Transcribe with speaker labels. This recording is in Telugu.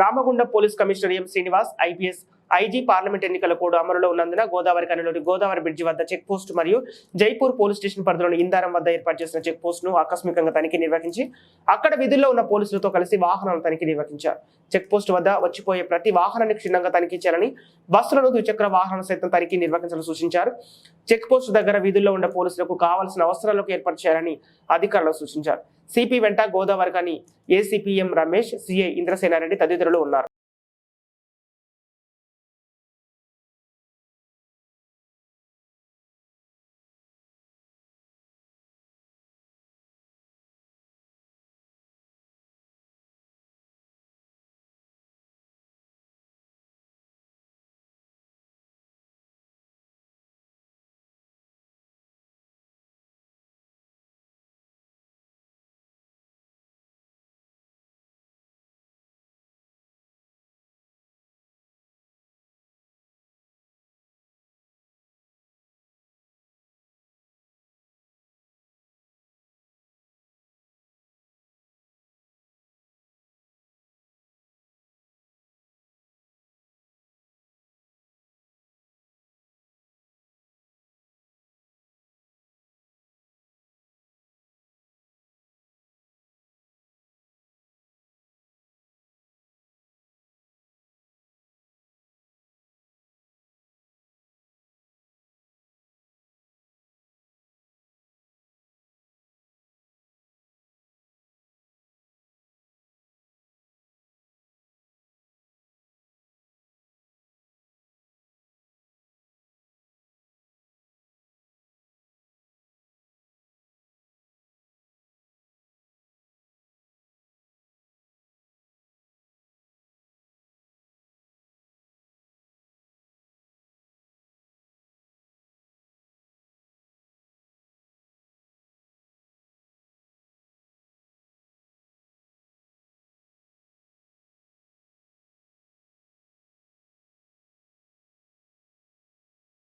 Speaker 1: Ramagundam police commissioner M Srinivas IPS IG parliament ఎన్నికల కోడ్ అమలులో ఉన్నందున గోదావరి కనిలోని గోదావరి బ్రిడ్జి వద్ద చెక్ పోస్ట్ మరియు జైపూర్ పోలీస్ స్టేషన్ పరిధిలోని ఇందారం వద్ద ఏర్పాటు చేసిన చెక్ పోస్ట్ ను ఆకస్మికంగా తనిఖీ నిర్వహించి అక్కడ విధుల్లో ఉన్న పోలీసులతో కలిసి వాహనాలను తనిఖీ నిర్వహించారు. చెక్ పోస్ట్ వద్ద వచ్చిపోయే ప్రతి వాహనాన్ని క్షుణ్ణంగా తనిఖీ చేయాలని, బస్సులను ద్విచక్ర వాహనాలను సైతం తనిఖీ నిర్వహించాలని సూచించారు. చెక్ పోస్ట్ దగ్గర విధుల్లో ఉన్న పోలీసులకు కావాల్సిన అవసరాలకు ఏర్పాటు చేయాలని అధికారులకు సూచించారు. సిపి వెంట గోదావరి కని ACP M Ramesh, CI Indrasenareddy తదితరులు ఉన్నారు.